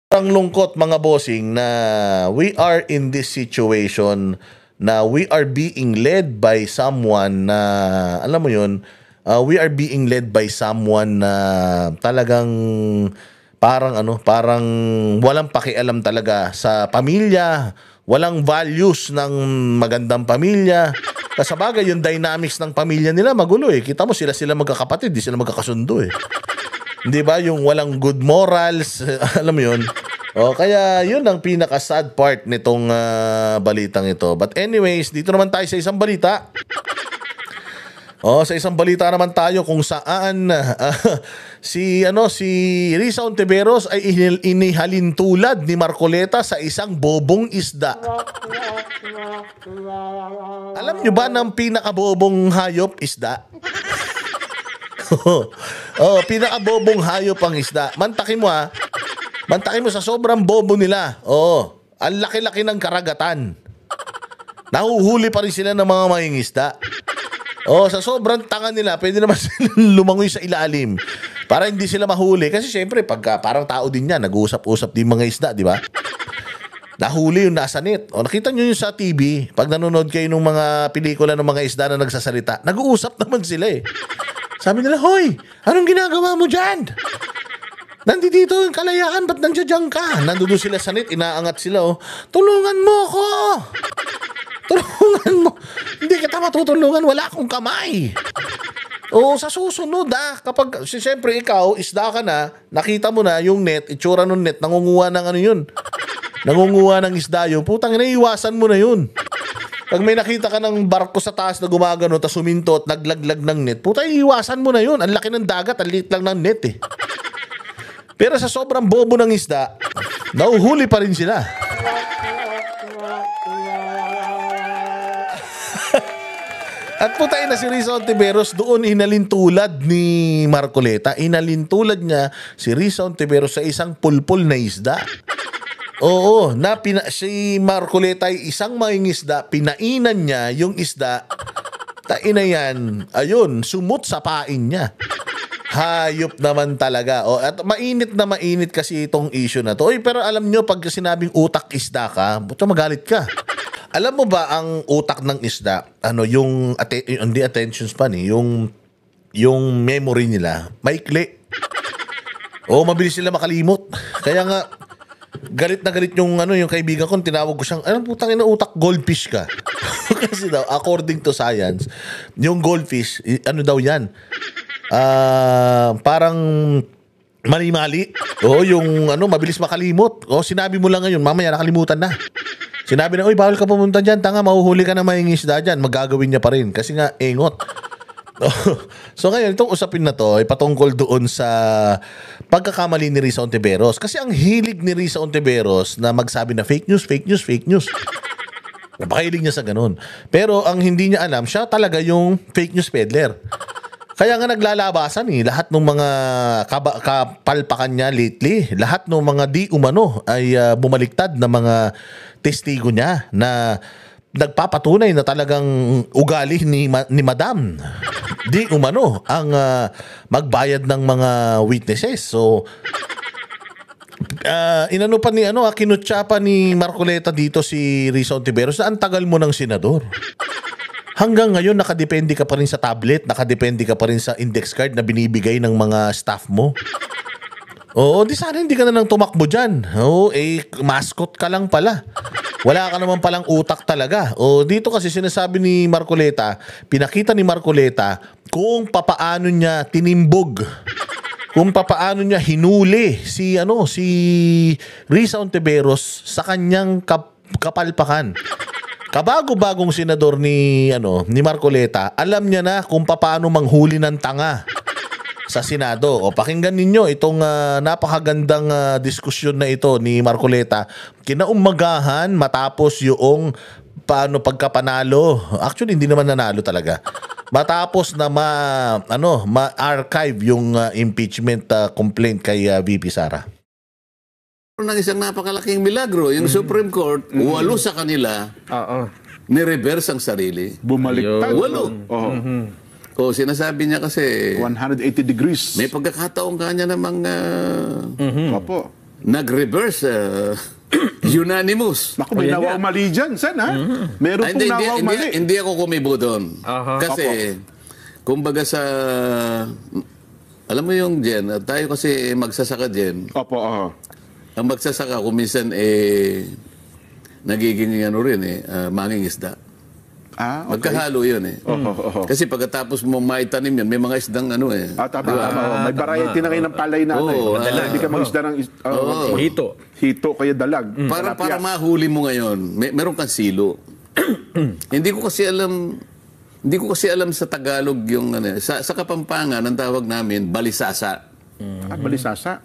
Ang lungkot mga bossing na we are in this situation na we are being led by someone na alam mo yun, we are being led by someone na talagang parang walang pakialam talaga sa pamilya, walang values ng magandang pamilya. Kasabagay yung dynamics ng pamilya nila magulo eh. Kita mo sila magkakapatid, di sila magkakasundo eh. Hindi ba? Yung walang good morals, alam mo yun. O, kaya yun ang pinaka-sad part nitong balitang ito. But anyways, dito naman tayo sa isang balita. Sa isang balita naman tayo kung saan si Risa Ontiveros ay inihalin tulad ni Marcoleta sa isang bobong isda. Alam nyo ba ng pinakabobong hayop isda? Pinakabobong hayop ang isda. Mantakin mo sa sobrang bobo nila. Ang laki-laki ng karagatan. Nahuhuli pa rin sila ng mga mangingisda. Sa sobrang tanga nila, pwede naman silang lumangoy sa ilalim para hindi sila mahuli. Kasi syempre, pagka parang tao din yan, nag-uusap-usap din mga isda, di ba? Nahuli yung nasa net. Nakita nyo yung sa TV, pag nanonood kayo ng mga pelikula ng mga isda na nagsasalita, nag-uusap naman sila eh. Sabi nila, hoy, anong ginagawa mo dyan? Nandito yung kalayaan, ba't nandiyan ka? Nandoon sila sa net, inaangat sila, tulungan mo ako! Tulungan mo! Hindi kita matutulungan, wala akong kamay! Sa susunod kapag, siyempre ikaw, isda ka na, nakita mo na yung net, itsura ng net, nangunguha ng ano yun. Nangunguha ng isda yun, putang ina, iwasan mo na yun. Pag may nakita ka ng barko sa taas na gumagano, tas suminto at naglaglag ng net, puta, iwasan mo na yun. Ang laki ng dagat, ang liit lang ng net eh. Pero sa sobrang bobo ng isda, nauhuli pa rin sila. At putay na si Risa Ontiveros doon inalintulad ni Marcoleta. Inalintulad niya si Risa Ontiveros sa isang pulpul na isda. Si Marcoleta ay isang mangingisda, pinainan niya yung isda. Taina yan, ayun, sumut sa pain niya. Hayop naman talaga. At mainit na mainit kasi itong issue na to. Pero alam nyo, pag sinabing utak isda ka, buto magalit ka. Alam mo ba ang utak ng isda, hindi attention span yung memory nila, maikli. Mabilis sila makalimot. Kaya nga, galit na galit yung kaibigan ko, tinawag ko siyang, putang ina utak, goldfish ka. Kasi daw, according to science, yung goldfish, daw yan? Parang mali-mali. Yung mabilis makalimot. Sinabi mo lang ngayon, mamaya nakalimutan na. Sinabi na, bawal ka pumunta dyan, tanga, mahuhuli ka na mangingisda dyan. Magagawin niya pa rin kasi nga, engot. So ngayon, itong usapin na to ay patungkol doon sa pagkakamali ni Risa Ontiveros. Kasi ang hilig ni Risa Ontiveros na magsabi na fake news, fake news, fake news. Napakahilig niya sa ganun. Pero ang hindi niya alam, siya talaga yung fake news peddler. Kaya nga naglalabasan lahat ng mga kapalpakan niya lately, lahat ng mga di umano ay bumaliktad na mga testigo niya na nagpapatunay na talagang ugali ni Madam di umano ang magbayad ng mga witnesses. So kinutya pa ni Marcoleta dito si Risa Ontiveros na ang tagal mo ng senador. Hanggang ngayon, nakadepende ka pa rin sa tablet, nakadepende ka pa rin sa index card na binibigay ng mga staff mo. Di sana hindi ka na lang tumakbo dyan. Mascot ka lang pala. Wala ka naman palang utak talaga. Dito kasi sinasabi ni Marcoleta, pinakita ni Marcoleta kung papaano niya tinimbog, kung papaano niya hinuli si Risa Ontiveros sa kanyang kapalpakan. Kabago-bagong senador ni Marcoleta, alam niya na kung paano manghuli ng tanga sa Senado. Pakinggan ninyo itong napakagandang diskusyon na ito ni Marcoleta kinaumagahan matapos yung pagkapanalo. Actually, hindi naman nanalo talaga. Matapos na ma-archive yung impeachment complaint kay VP Sara. Ng isang napakalaking milagro. Yung Supreme Court, 8 sa kanila, ni-reverse ang sarili. Bumaliktad. 8. Sinasabi niya kasi 180 degrees. may pagkakataon kanya namang nag-reverse unanimous. Naku, may nawang mali dyan, Sen, ha? Meron Ay, pong nawang mali. hindi ako kumibo doon. Kasi, kumbaga sa, alam mo yung Jen, tayo kasi magsasaka Jen. Opo, Ang magsasaka, kung minsan, nagiging ano rin, manging isda. okay. Magkahalo yun Kasi pagkatapos mo maitanim yan, may mga isdang ano Tama. May variety na kayo ng palay na hindi ka mag-isda ng hito kaya dalag. Para mahuli mo ngayon, meron kang silo. Hindi ko kasi alam sa Tagalog yung sa Kapampangan ang tawag namin balisasa. Balisasa?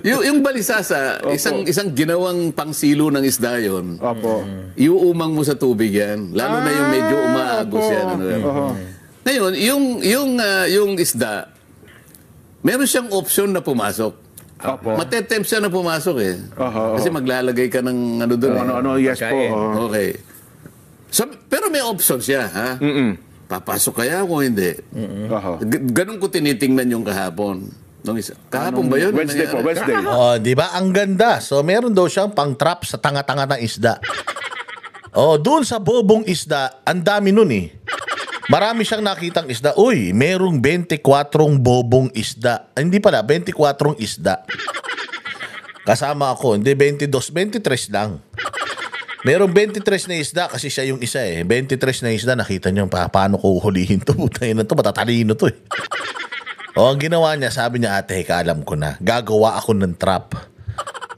yung balisasa, isang ginawang pangsilo ng isda yun. Opo. Iuumang mo sa tubig yan. Lalo na yung medyo umaagos yan. Ngayon, yung isda, meron siyang option na pumasok. Matetempt siya na pumasok Kasi maglalagay ka ng ano doon. Yes po. Okay. So, pero may option siya, ha? Papasok kaya o hindi? Ganun ko tinitingnan yung kahapon. Kahapon ba yun? Wednesday po, Wednesday. Di ba? Ang ganda. So, meron daw siyang pang-trap sa tanga-tanga ng isda. Doon sa bobong isda, ang dami nun Marami siyang nakitang isda. Uy, merong 24 bobong isda. Hindi pala, 24 isda. Kasama ako. Hindi, 22, 23 lang. Merong 23 na isda kasi siya yung isa 23 na isda, nakita niyo paano ko hulihin to. Putay na to, matatalino to ang ginawa niya, sabi niya, ate, alam ko na. Gagawa ako ng trap.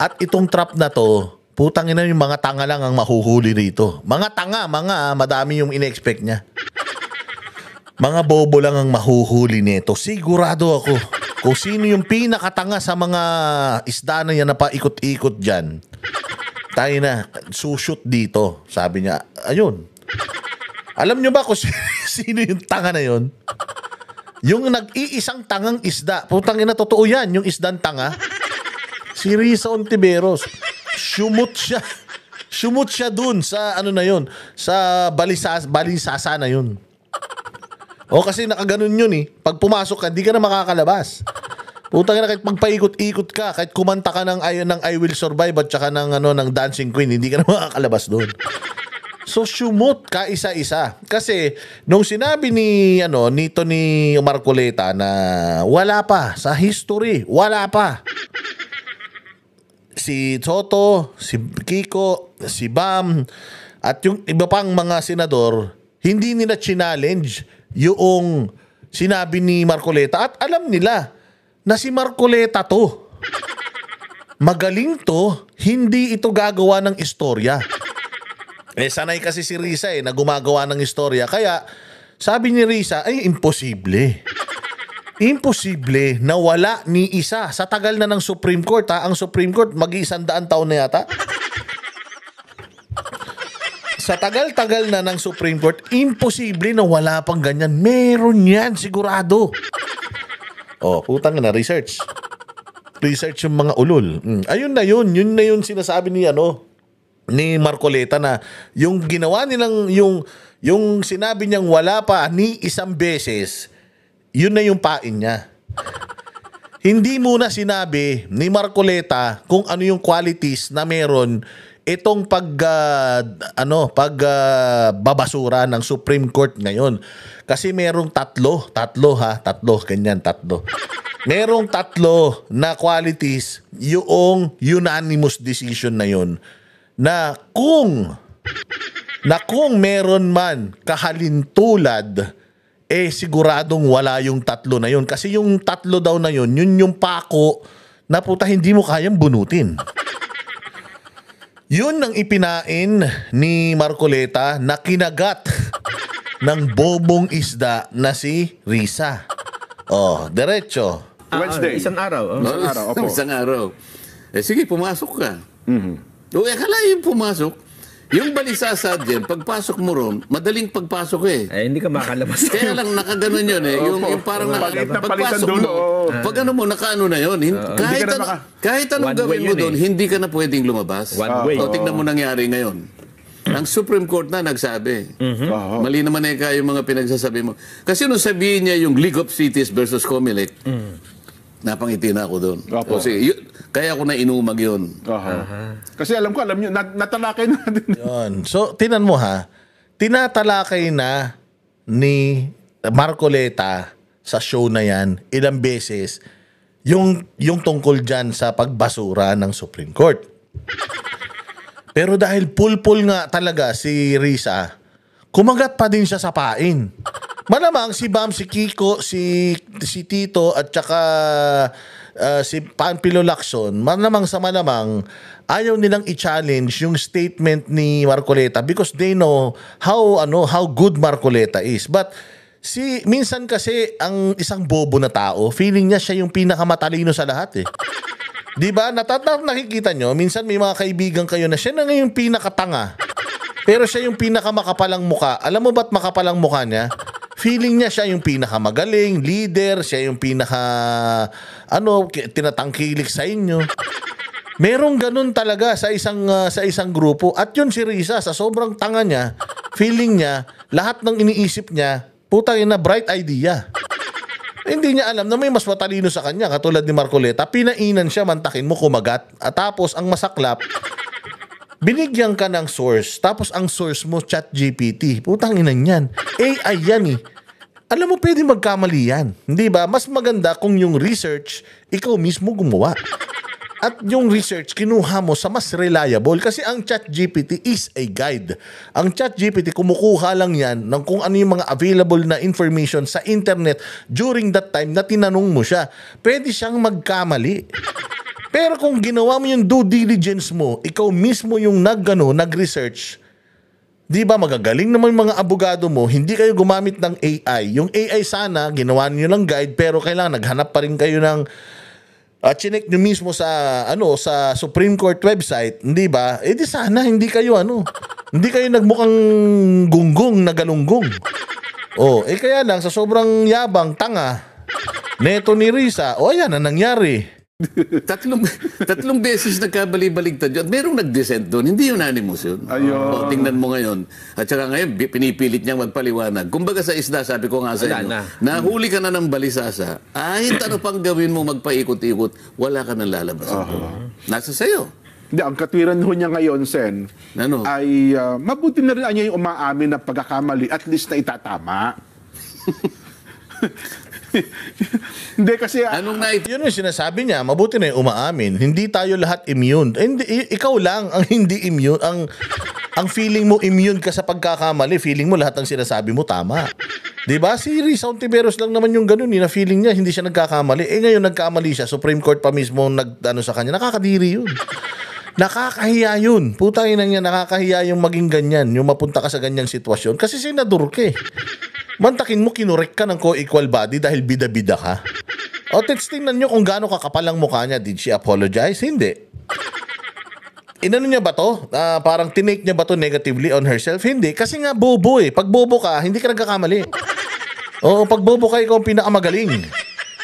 At itong trap na to, putang ina yung mga tanga lang ang mahuhuli rito. Mga tanga, madami yung in-expect niya. Mga bobo lang ang mahuhuli nito. Sigurado ako. Kung sino yung pinakatanga sa mga isda na yan na paikot-ikot dyan, tayo na, sushoot dito. Sabi niya, ayun. Alam niyo ba kung sino yung tanga na yun? Yung nag-iisang tangang isda. Putang ina, totoo yan. Yung isdang tanga. Si Risa Ontiveros. Shumot siya dun sa ano na yun. Sa balisasa na yun. Kasi nakaganon yun Pag pumasok ka, di ka na makakalabas. Putang ina, kahit magpaikot-ikot ka, kahit kumanta ka ng I Will Survive at saka ng Dancing Queen, hindi ka na makakalabas doon. So, sumot ka isa-isa. Kasi, nung sinabi nito ni Marcoleta na wala pa sa history, wala pa. Si Soto, si Kiko, si Bam, at yung iba pang mga senador, hindi nila challenge yung sinabi ni Marcoleta. At alam nila na si Marcoleta to. Magaling to, hindi ito gagawa ng istorya. Sanay kasi si Risa na gumagawa ng istorya. Kaya, sabi ni Risa, ay imposible. Imposible na wala ni isa. Sa tagal na ng Supreme Court, ang Supreme Court, mag-100 taon na yata. Sa tagal-tagal na ng Supreme Court, imposible na wala pang ganyan. Meron yan, sigurado. Putang na, research. Research yung mga ulol. Ayun na yun. Yun na yun sinasabi ni Marcoleta na yung ginawa nilang yung sinabi niyang wala pa ni isang beses, yun na yung pain niya. Hindi muna sinabi ni Marcoleta kung ano yung qualities na meron itong babasura ng Supreme Court ngayon. Kasi merong tatlo, ganyan, tatlo. Merong tatlo na qualities yung unanimous decision na yun. Na kung meron man kahalintulad, siguradong wala yung tatlo na yun. Kasi yung tatlo daw na yun, yun yung pako na puta hindi mo kayang bunutin. Yun ang ipinain ni Marcoleta na kinagat ng bobong isda na si Risa. Diretso. Wednesday. Isang araw. Isang araw. Sige, pumasok ka. Akala yung pumasok, yung balisasa dyan, pagpasok mo ron, madaling pagpasok hindi ka makalabas. Kaya lang nakaganon yun yung parang pagpasok mo, pag nakaano na yun, kahit anong gawin mo doon, hindi ka na pwedeng lumabas. One way. Tignan mo nangyari ngayon. Ang Supreme Court na nagsabi. Mali naman yung mga pinagsasabi mo. Kasi nung sabihin niya yung League of Cities versus Comelec, Napangiti na ako doon. Opo. Kasi kaya ako na inumag yun. Kasi alam nyo, natalakay na natin. Yun. So, tinan mo ha, tinatalakay na ni Marcoleta sa show na yan ilang beses yung tungkol dyan sa pagbasura ng Supreme Court. Pero dahil pulpul nga talaga si Risa, kumagat pa din siya sa pain. Malamang si Bam, si Kiko, si Tito at saka si Panpilo Lacson, malamang ayaw nilang i-challenge yung statement ni Marcoleta because they know how good Marcoleta is. But minsan kasi ang isang bobo na tao, feeling niya siya yung pinakamatalino sa lahat eh. 'Di ba? Nakikita nyo, minsan may mga kaibigan kayo na siya na ngayon pinakatanga. Pero siya yung pinakamakapalang muka. Alam mo ba't makapalang muka niya? Feeling niya siya yung pinakamagaling, leader, siya yung tinatangkilik sa inyo. Merong ganun talaga sa isang grupo. At yun si Risa, sa sobrang tanga niya, feeling niya, lahat ng iniisip niya, putang ina, bright idea. Hindi niya alam na may mas matalino sa kanya, katulad ni Marcoleta. Pinainan siya, mantakin mo, kumagat. At tapos, ang masaklap, binigyan ka ng source. Tapos, ang source mo, ChatGPT. Putang ina niyan. AI yan eh. Alam mo, pwede magkamali yan. Hindi ba? Mas maganda kung yung research, ikaw mismo gumawa. At yung research, kinuha mo sa mas reliable kasi ang ChatGPT is a guide. Ang ChatGPT, kumukuha lang yan ng kung ano yung mga available na information sa internet during that time na tinanong mo siya. Pwede siyang magkamali. Pero kung ginawa mo yung due diligence mo, ikaw mismo yung nag-research, di ba magagaling naman mga abogado mo, hindi kayo gumamit ng AI. Yung AI sana, ginawa niyo lang guide, pero kailangan naghanap pa rin kayo ng chinek nyo mismo sa Supreme Court website, hindi ba? Eh di sana hindi kayo hindi kayo nagmukhang gunggong na galunggong. Kaya lang sa sobrang yabang tanga neto ni Risa, ayan na nangyari. tatlong beses nagkabali-baligtad yun. At merong nag-dissent doon. Hindi unanimous yun. Ayun. Tingnan mo ngayon. At saka ngayon, pinipilit niyang magpaliwanag. Kumbaga sa isda, sabi ko nga sa inyo, nahuli ka na ng balisasa, kahit ano pang gawin mo magpaikot-ikot, wala ka nang lalabas. Nasa sayo. Hindi, ang katwiran ho niya ngayon, Sen, ay mabuti na rin niya yung umaamin na pagkakamali, at least na itatama. Hindi kasi yun yung sinasabi niya, mabuti na yung umaamin. Hindi tayo lahat immune. Hindi, ikaw lang ang hindi immune. Ang feeling mo immune ka sa pagkakamali, feeling mo lahat ng sinasabi mo tama. 'Di ba? Si Risa Ontiveros lang naman yung ganun, na feeling niya hindi siya nagkakamali. Ngayon nagkamali siya, Supreme Court pa mismo sa kanya. Nakakadiri yun. Nakakahiya yun. Putang ina niya, nakakahiya yung maging ganyan, yung mapunta ka sa ganyang sitwasyon. Kasi senador ka eh. Mantakin mo, kinurek ka ng co-equal body dahil bida-bida ka. Tingnan nyo kung gaano kakapalang mukha niya. Did she apologize? Hindi. Inano niya ba to? Parang tinake niya ba to negatively on herself? Hindi. Kasi nga bobo eh. Pag bobo ka, hindi ka nagkakamali. Pag bobo ka, ikaw ang pinakamagaling.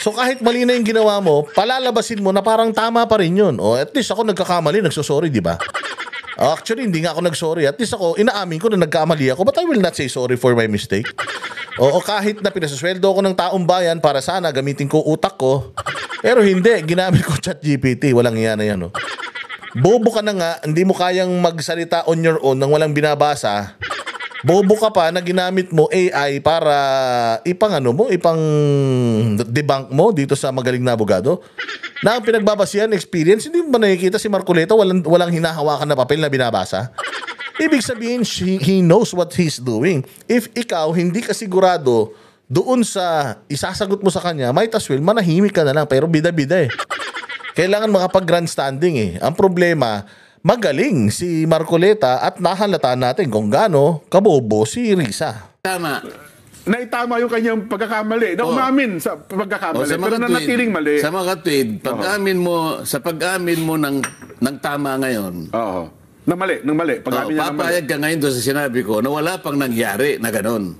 So kahit mali na yung ginawa mo, palalabasin mo na parang tama pa rin yun. At least ako nagkakamali, nagsosorry, di ba? Actually, hindi nga ako nagsorry. At least ako, inaamin ko na nagkamali ako, but I will not say sorry for my mistake. Kahit na pinasasweldo ko ng taong bayan para sana gamitin ko utak ko, pero hindi, ginamit ko ChatGPT. Walang iyan na yan. Bobo ka na nga, hindi mo kayang magsalita on your own nang walang binabasa. Bobo ka pa na ginamit mo AI para ipang debunk mo dito sa magaling na abogado. Na ang pinagbabasihan, experience, hindi mo ba nakikita si Marcoleta walang hinahawakan na papel na binabasa? Ibig sabihin, he knows what he's doing. If ikaw hindi ka sigurado doon sa isasagot mo sa kanya, might as well manahimik ka na lang, pero bida-bida eh. Kailangan makapag-grandstanding eh. Ang problema, magaling si Marcoleta at nahalata natin kung gaano kabobo si Risa. Tama. Naitama yung kanyang pagkakamali. Na umamin sa pagkakamali. Pero nanatiling mali. Sa mga tweet, sa pag-amin mo ng tama ngayon. Nang mali. Pag-amin niya ng mali. Papayag ka ngayon doon sa sinabi ko na wala pang nangyari na ganon.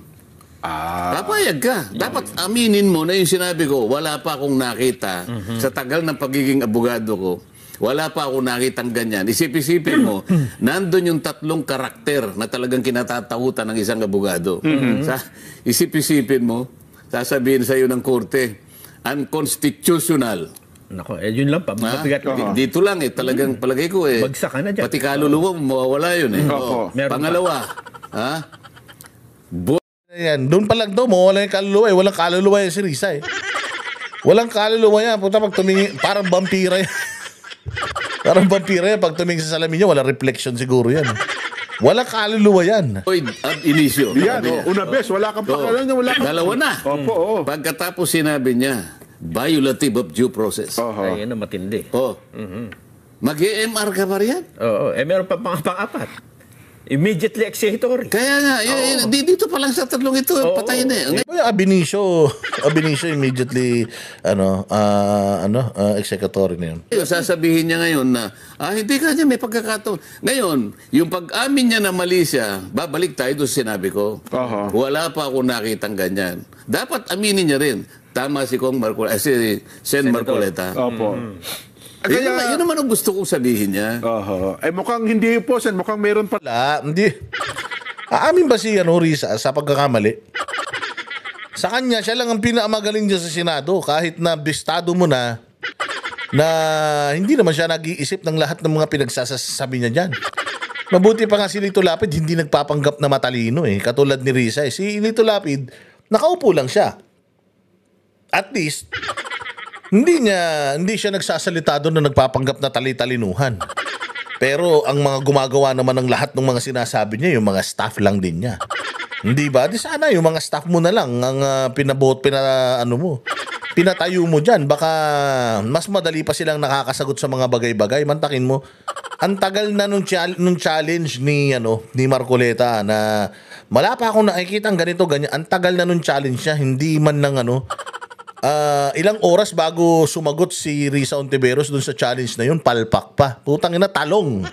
Papayag ka. Dapat aminin mo na yung sinabi ko, wala pa akong nakita sa tagal ng pagiging abogado ko. Wala pa ako nakitang ganyan. Isip-isipin mo, nandun yung tatlong karakter na talagang kinatatakutan ng isang abogado. Isip-isipin mo, sasabihin sa iyo ng korte, unconstitutional. Nako, yun lang pa. Mabigat lang. Dito lang talagang palagay ko Bagsak ka na dyan. pati kaluluwa mo, mawawala yun Meron Pangalawa, Yan, doon pa lang daw, mawala yung kaluluwa. Walang kaluluwa yan si Risa Walang kaluluwa yan. Puta, pag tumingin, parang vampira yan. Parang vampira yan. Pag tumingin sa salamin niya, walang reflection siguro yan. Walang kaluluwa yan. ab initio. Yan, una bes, wala kang pakalan niya, wala kang... Dalawa na. Opo, Pagkatapos sinabi niya, violative of due process. Ay, yun ang matindi. Mag-EMR ka pa riyan? Oo, meron pa pang-apat. Immediately executory. Kaya nga, dito pa lang sa tatlong ito, patay na Ab initio immediately executory na yun. Sasabihin niya ngayon na, hindi ka niya may pagkakataon. Ngayon, yung pag-amin niya na mali siya, babalik tayo doon sa sinabi ko. Wala pa ako nakitang ganyan. Dapat aminin niya rin. Tama si Sen Marcoleta. Opo. Kaya, yun naman ang gusto kong sabihin niya. Mukhang hindi po, Sen. Mukhang meron pa. Wala, hindi. Aamin ba si Risa sa pagkakamali? Sa kanya, siya lang ang pinakamagaling dyan sa Senado. Kahit na bistado mo na hindi naman siya nag-iisip ng lahat ng mga pinagsasabi niya dyan. Mabuti pa nga si Lito Lapid, hindi nagpapanggap na matalino katulad ni Risa. Si Lito Lapid, nakaupo lang siya. At least, hindi siya nagsasalita doon na nagpapanggap na tali-talinuhan. Pero ang mga gumagawa naman ng lahat ng mga sinasabi niya, yung mga staff lang din niya. Hindi ba? Di sana yung mga staff mo na lang ang pinatayo mo dyan. Baka mas madali pa silang nakakasagot sa mga bagay-bagay. Mantakin mo, ang tagal na nung challenge ni Marcoleta na wala pa akong nakikita ang ganito, ganyan. Ang tagal na nung challenge niya, hindi man lang ilang oras bago sumagot si Risa Ontiveros dun sa challenge na yun, palpak pa. Putang ina, talong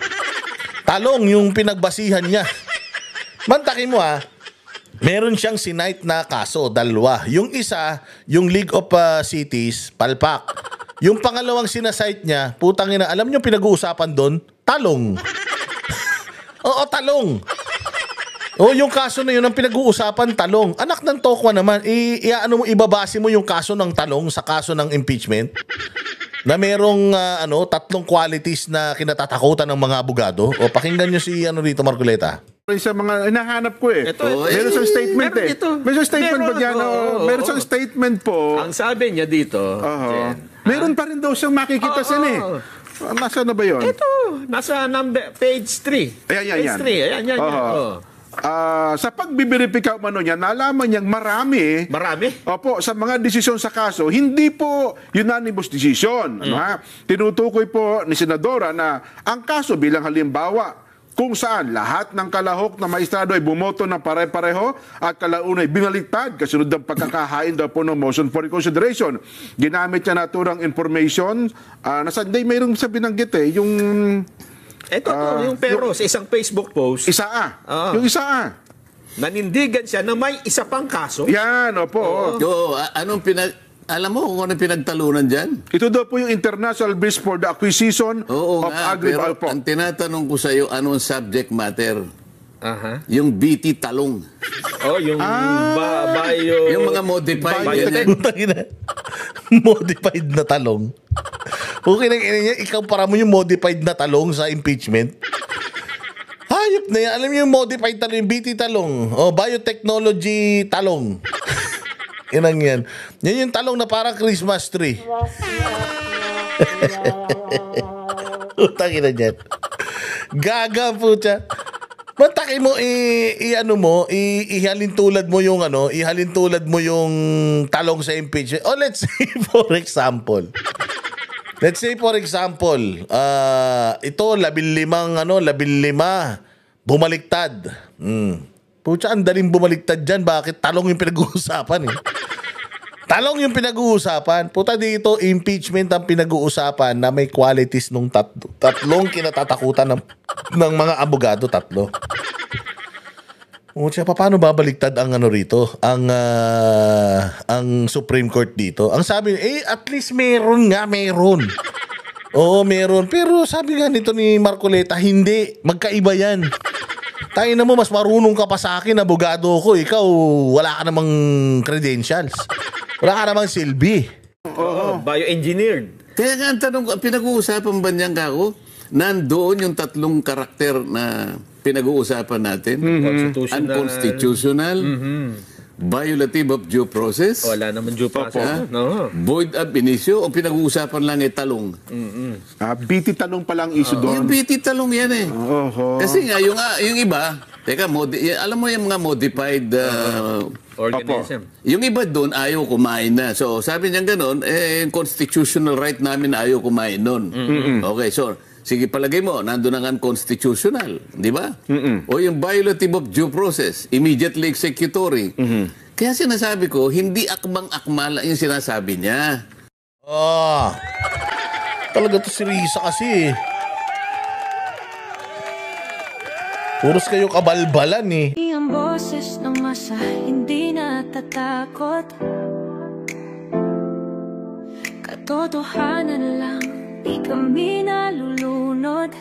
yung pinagbasihan niya. Mantakin mo meron siyang sinight na kaso, dalawa. Yung isa, yung League of Cities, palpak. Yung pangalawang sinasight niya, putang ina, alam niyo pinag-uusapan doon? Talong. Oo, talong. Yung kaso na yun ang pinag-uusapan, talong. Anak ng tokwa naman, ibabase mo yung kaso ng talong sa kaso ng impeachment na merong tatlong qualities na kinatatakutan ng mga abogado. Pakinggan nyo si rito, Marcoleta. Sa mga hinahanap ko meron siyang statement Meron siyang statement ba dyan? Meron siyang statement po. Ang sabi niya dito, meron pa rin daw siyang makikita Nasa na ba yun? Ito, nasa page 3. Ayan. Page 3, ayan. Sa pagbibiripika niya, nalaman niyang marami. Opo, sa mga desisyon sa kaso, hindi po unanimous decision. Tinutukoy po ni Senadora na ang kaso bilang halimbawa, kung saan lahat ng kalahok na maestrado ay bumoto ng pare-pareho at kalaunay binaliktad kasunod ng pagkakahain daw po ng motion for reconsideration. Ginamit niya naturang information na Sunday mayroong sa binanggit yung... yung pero sa isang Facebook post. Yung isa nanindigan siya na may isa pang kaso. Yan, opo. Alam mo kung anong pinagtalunan dyan? Ito daw po yung international base for the acquisition of pero ang tinatanong ko sa iyo, anong subject matter? Yung BT talong. Yung yung mga modified. Modified na talong. Okay lang niya, ikaw para mo yung modified na talong sa impeachment. Hayop na yan. Alam mo yung modified talong, yung BT talong. Biotechnology talong. Yan yan. Yan yung talong na parang Christmas tree. Utangin na dyan. Gaga po siya. Mantakin mo, ihalin tulad mo yung talong sa impeachment. Let's say for example, ito 15 bumaliktad. Pucha, ang daling bumaliktad dyan. Bakit? Talong yung pinag-uusapan Talong yung pinag-uusapan. Puta dito, impeachment ang pinag-uusapan na may qualities nung tatlong kinatatakutan ng mga abogado, tatlo. Pucha, paano babaliktad ang rito? Ang Supreme Court dito? Ang sabi, at least meron. Oo, meron. Pero sabi nga nito ni Marcoleta, hindi. Magkaiba yan. Tayo na mo, mas marunong ka pa sa akin, abogado ko. Ikaw, wala ka namang credentials. Wala ka namang silbi. Bioengineered. Kaya nga ang tanong ko, ang pinag-uusapan ba niyan kako? Nandoon yung tatlong karakter na pinag-uusapan natin. Unconstitutional, violative of due process, Wala naman due process. No. void ab initio, o pinag-uusapan lang talong. BT talong palang issue doon. Yung BT talong yan eh. Oho. Kasi nga, yung iba, teka, alam mo yung mga modified Organism. yung iba doon ayaw kumain na. So, sabi niya gano'n, yung constitutional right namin ayaw kumain nun. Okay, so, sige, palagay mo, nandun ang unconstitutional. Di ba? O yung violative of due process, immediately executory. Kaya sinasabi ko, hindi akmang-akma lang yung sinasabi niya. Talaga to si Risa kasi. Puros kayo kabalbalan eh. Ang boses ng masa hindi natatakot. Katotohanan lang, di kami nalulunod.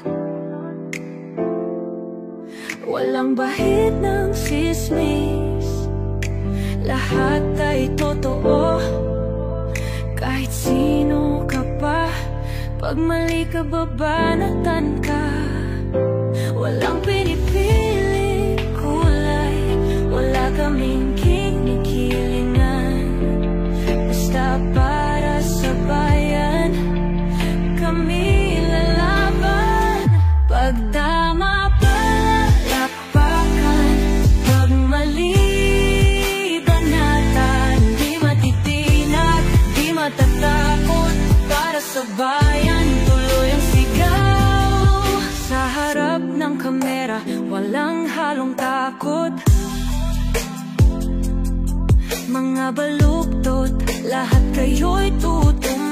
Walang bahid ng sismis, lahat ay totoo. Kahit sino ka pa, pag mali ka babanatan ka. Walang pinipili kulay, wala kaming kinikilingan. Basta para sa bayan, kami lalaban. Pagdama palakpakan, pag mali banatan. Di matitinag, di matatakot, para sa bayan tuloy ang sigaw. Sa harap ng kamera, walang halong takot. Mga baluktot, lahat kayo'y tutumba.